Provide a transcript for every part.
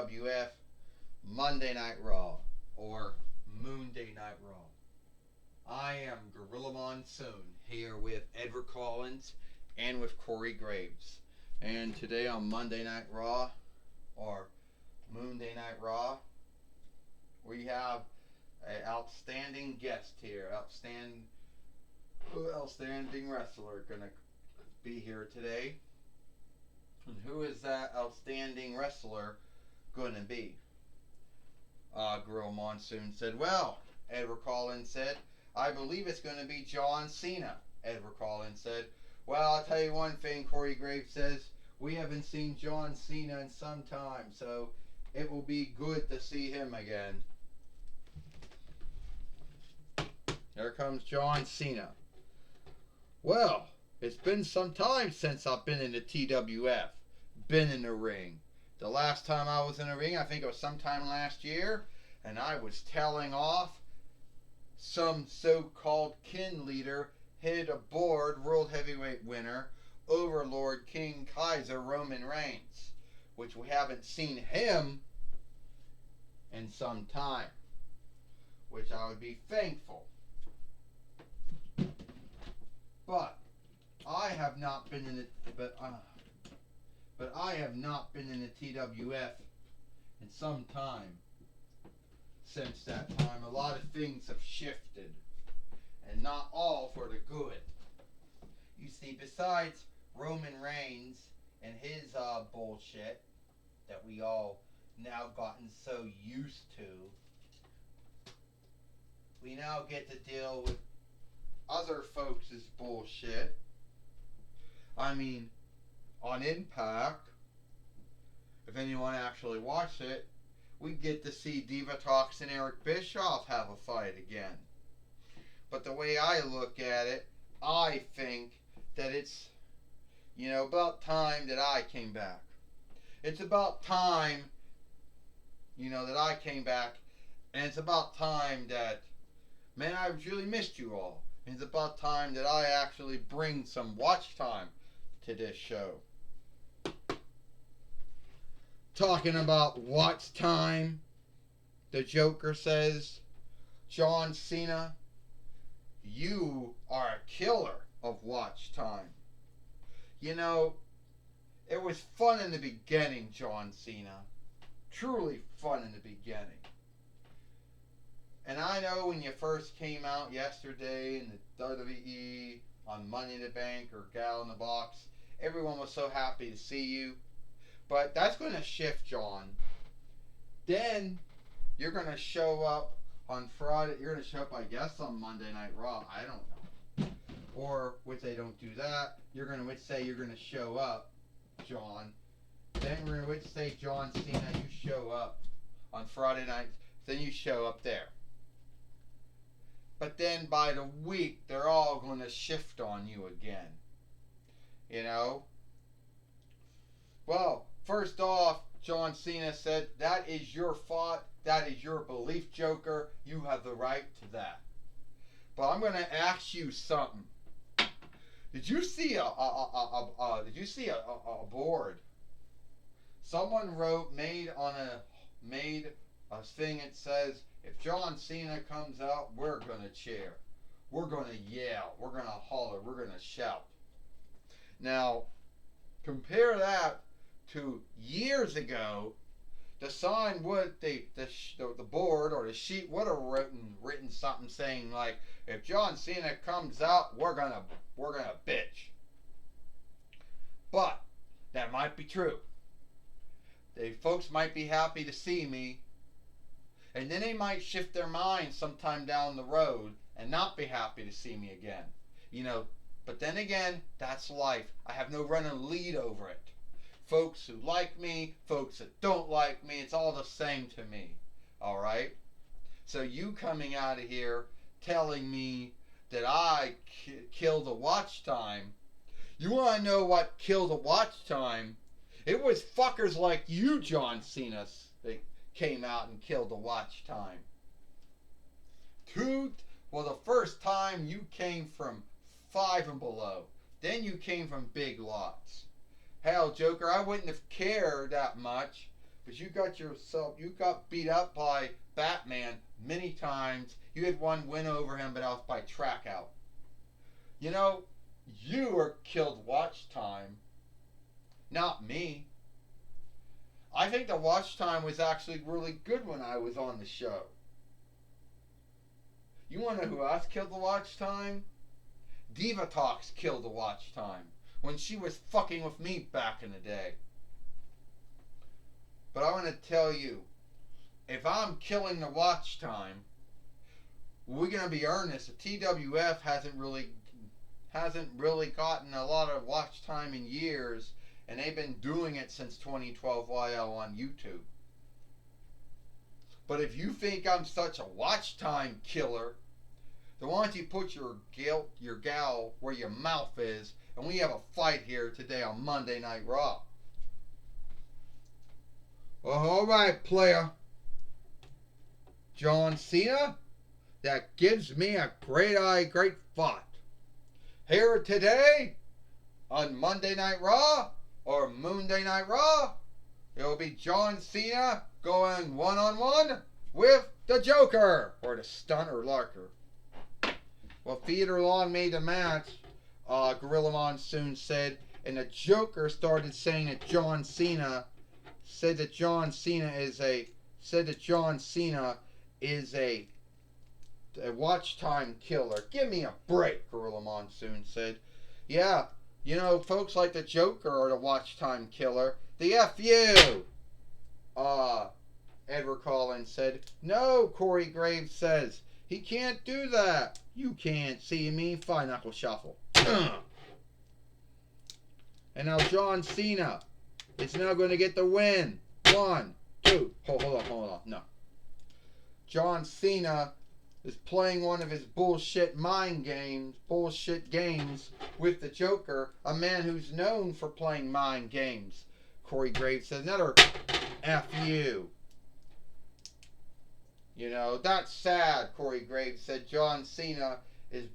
TWF Monday Night Raw or Moonday Night Raw. I am Gorilla Monsoon here with Edward Collins and with Corey Graves. And today on Monday Night Raw or Moonday Night Raw, we have an outstanding guest here. Outstanding wrestler gonna be here today. And who is that outstanding wrestler gonna be? Gorilla Monsoon said, well, Edward Collins said, I believe it's going to be John Cena. Edward Collins said, well, I'll tell you one thing, Corey Graves says, we haven't seen John Cena in some time, so it will be good to see him again. There comes John Cena. Well, it's been some time since I've been in the TWF, been in the ring. The last time I was in the ring, I think it was sometime last year, and I was telling off some so-called kin leader hit aboard World Heavyweight winner, Overlord King Kaiser Roman Reigns, which we haven't seen him in some time, which I would be thankful. But I have not been in it. But I have not been in the TWF in some time. Since that time, a lot of things have shifted, and not all for the good. You see, besides Roman Reigns and his bullshit that we all now gotten so used to, we now get to deal with other folks' bullshit. I mean, on Impact, if anyone actually watched it, we get to see Divatox and Eric Bischoff have a fight again. But the way I look at it, I think that it's, about time that I came back. It's about time, that I came back, and it's about time that, man, I've really missed you all. And it's about time that I actually bring some watch time to this show. Talking about watch time, the Joker says, John Cena, you are a killer of watch time. It was fun in the beginning, John Cena. Truly fun in the beginning. And I know when you first came out yesterday in the WWE on Money in the Bank or Gal in the Box, everyone was so happy to see you. But that's going to shift, John. Then you're going to show up on Friday. You're going to show up, I guess, on Monday Night Raw. I don't know. Or, which they don't do that, you're going to say you're going to show up, John. Then we're going to say, John Cena, you show up on Friday night. Then you show up there. But then by the week, they're all going to shift on you again. Well, first off, John Cena said, that is your thought, that is your belief, Joker. You have the right to that. But I'm going to ask you something. Did you see a board? Someone made a thing that says, if John Cena comes out, we're going to cheer. We're going to yell. We're going to holler. We're going to shout. Now, compare that to years ago. The sign would, the board or the sheet would have written something saying like, if John Cena comes out, we're gonna bitch. But that might be true. The folks might be happy to see me, and then they might shift their minds sometime down the road and not be happy to see me again. But then again, that's life. I have no running lead over it. Folks who like me, folks that don't like me, it's all the same to me. Alright? So you coming out of here telling me that I killed the watch time. You want to know what killed the watch time? It was fuckers like you, John Cena, that came out and killed the watch time. The first time you came from 5 and below. Then you came from big lots. Hell, Joker, I wouldn't have cared that much Because you got beat up by Batman many times. You had one win over him, but that was by track out. You know, you were killed watch time, not me. I think the watch time was actually really good when I was on the show. You want to know who else killed the watch time? Diva Talks killed the watch time when she was fucking with me back in the day. But I want to tell you, if I'm killing the watch time, we're going to be earnest. The TWF hasn't really gotten a lot of watch time in years, and they've been doing it since 2012 YL on YouTube. But if you think I'm such a watch time killer, then why don't you put your gal where your mouth is, and we have a fight here today on Monday Night Raw. Well, alright, player. John Cena, that gives me a great thought. Here today, on Monday Night Raw, or Moonday Night Raw, it'll be John Cena going one-on-one with the Joker, or the Stunner Larker. Well, Theodore Long made the match, Gorilla Monsoon said, and the Joker started saying that John Cena is a watch time killer. Give me a break, Gorilla Monsoon said. Yeah, you know, folks like the Joker are the watch time killer. The F you! Edward Collins said. No, Corey Graves says. He can't do that. You can't see me. Fine knuckle shuffle. And now John Cena is now going to get the win. 1, 2. Hold on. No. John Cena is playing one of his bullshit games with the Joker, a man who's known for playing mind games. Corey Graves says, another F you. You know, that's sad, Corey Graves said. John Cena is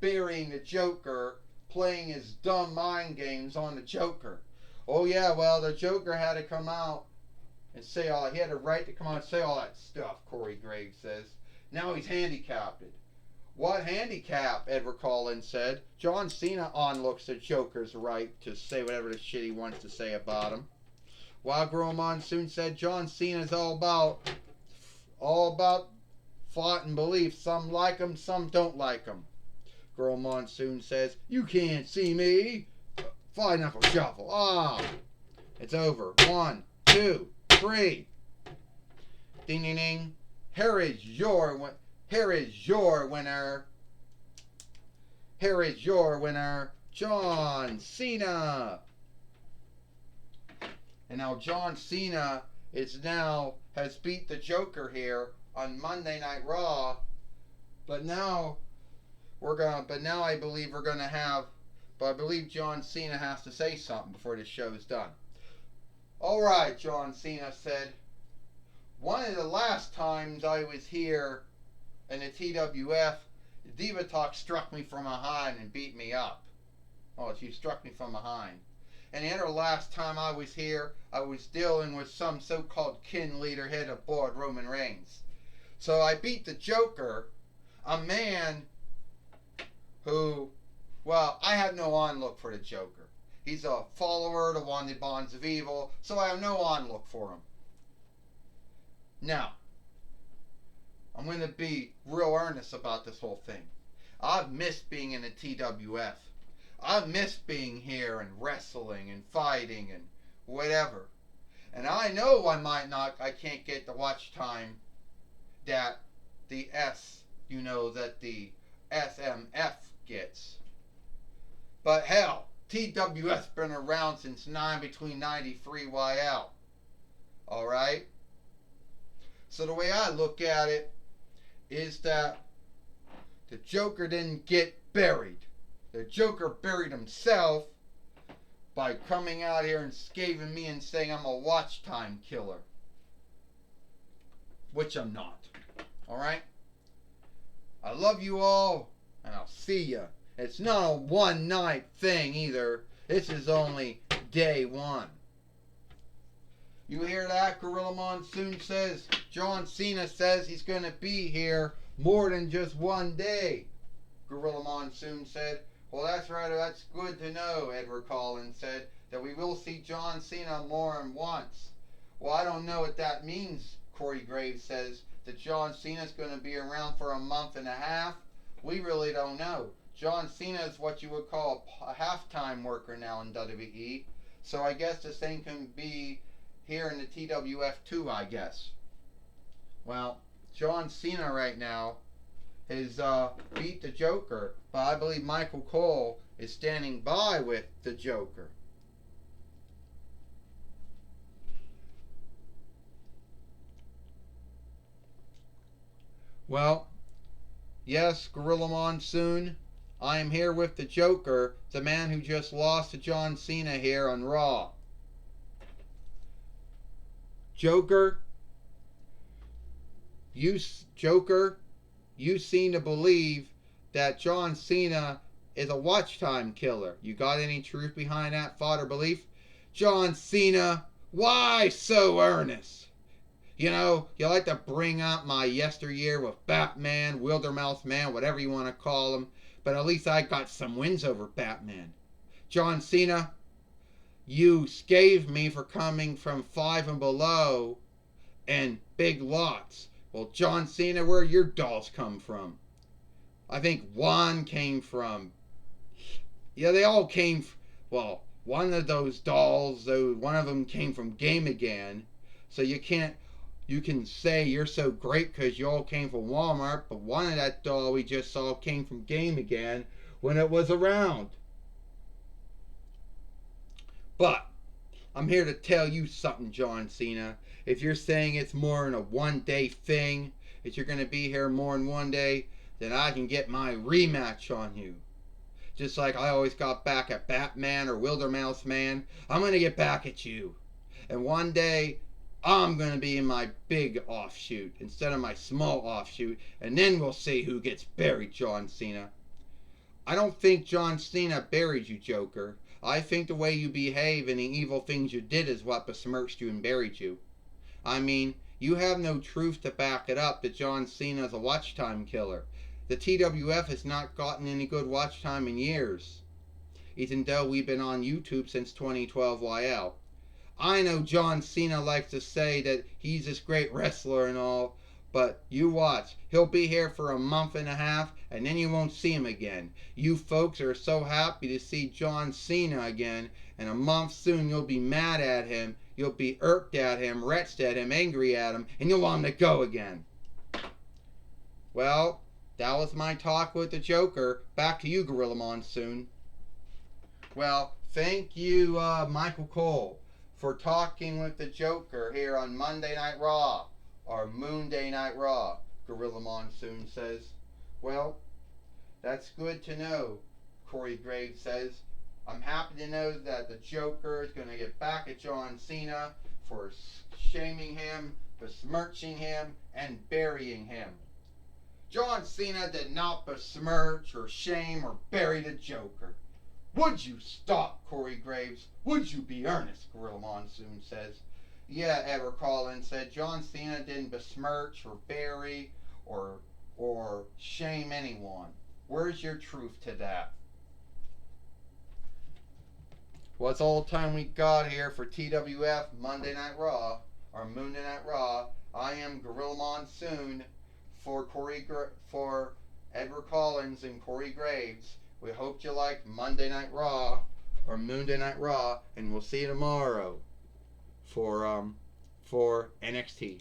burying the Joker, playing his dumb mind games on the Joker. Oh yeah, well, the Joker had to come out and say he had a right to come out and say all that stuff, Corey Graves says. Now he's handicapped. What handicap? Edward Collins said. John Cena looks the Joker's right to say whatever the shit he wants to say about him. While Gorilla Monsoon said John Cena's all about thought and belief. Some like him, some don't like him. Gorilla Monsoon says, you can't see me. Fly knuckle shuffle. It's over. 1, 2, 3. Ding ding ding. Here is your winner. Here is your winner, John Cena. And now John Cena has beat the Joker here on Monday Night Raw. But I believe John Cena has to say something before the show is done. Alright, John Cena said, one of the last times I was here in the TWF, Diva Talk struck me from behind and beat me up. Oh, she struck me from behind. And the other last time I was here, I was dealing with some so-called kin leader head aboard Roman Reigns. So I beat the Joker, a man who, well, I have no on-look for the Joker. He's a follower of the Wanted Bonds of Evil, so I have no on-look for him. Now, I'm going to be real earnest about this whole thing. I've missed being in the TWF. I've missed being here and wrestling and fighting and whatever. And I know I can't get the watch time that the SMF gets. But hell, TWF's been around since between 93 YL. Alright? So the way I look at it is that the Joker didn't get buried. The Joker buried himself by coming out here and scathing me and saying I'm a watch time killer. Which I'm not. Alright? I love you all, and I'll see ya. It's not a one-night thing either. This is only day 1. You hear that? Gorilla Monsoon says John Cena says he's going to be here more than just one day. Gorilla Monsoon said, well, that's right. That's good to know, Edward Collins said, that we will see John Cena more than once. Well, I don't know what that means, Corey Graves says, that John Cena's going to be around for a month and a half. We really don't know. John Cena is what you would call a half-time worker now in WWE. So I guess the same can be here in the TWF too, I guess. Well, John Cena right now has beat the Joker, but I believe Michael Cole is standing by with the Joker. Well, yes, Gorilla Monsoon, I am here with the Joker, the man who just lost to John Cena here on Raw. Joker, you seem to believe that John Cena is a watch time killer. You got any truth behind that thought or belief? John Cena, why so earnest? You know, you like to bring up my yesteryear with Batman, Wildermouth Man, whatever you want to call him, but at least I got some wins over Batman. John Cena, you scathed me for coming from 5 and below and big lots. Well, John Cena, where your dolls come from? I think one came from... Yeah, they all came... Well, one of those dolls, though, one of them came from Game Again. So you can say you're so great because you all came from Walmart, but one of that doll we just saw came from Game Again when it was around. But I'm here to tell you something, John Cena. If you're saying it's more than a one-day thing, that you're going to be here more than one day, then I can get my rematch on you. Just like I always got back at Batman or Wildermouth Man, I'm going to get back at you. And one day, I'm going to be in my big offshoot instead of my small offshoot, and then we'll see who gets buried, John Cena. I don't think John Cena buried you, Joker. I think the way you behave and the evil things you did is what besmirched you and buried you. I mean, you have no truth to back it up that John Cena is a watch time killer. The TWF has not gotten any good watch time in years, even though we've been on YouTube since 2012 YL. I know John Cena likes to say that he's this great wrestler and all, but you watch. He'll be here for a month and a half, and then you won't see him again. You folks are so happy to see John Cena again, and a month soon you'll be mad at him, you'll be irked at him, wretched at him, angry at him, and you'll want him to go again. Well, that was my talk with the Joker. Back to you, Gorilla Monsoon. Well, thank you, Michael Cole, for talking with the Joker here on Monday Night Raw, or Moonday Night Raw, Gorilla Monsoon says. Well, that's good to know, Corey Graves says. I'm happy to know that the Joker is going to get back at John Cena for shaming him, besmirching him, and burying him. John Cena did not besmirch or shame or bury the Joker. Would you stop, Corey Graves? Would you be earnest, Gorilla Monsoon says. Yeah, Edward Collins said John Cena didn't besmirch or bury or shame anyone. Where's your truth to that? Well, it's all the time we got here for TWF Monday Night Raw, or Moonday Night Raw. I am Gorilla Monsoon for Edward Collins and Corey Graves. We hope you liked Monday Night Raw, or Moonday Night Raw, and we'll see you tomorrow for NXT.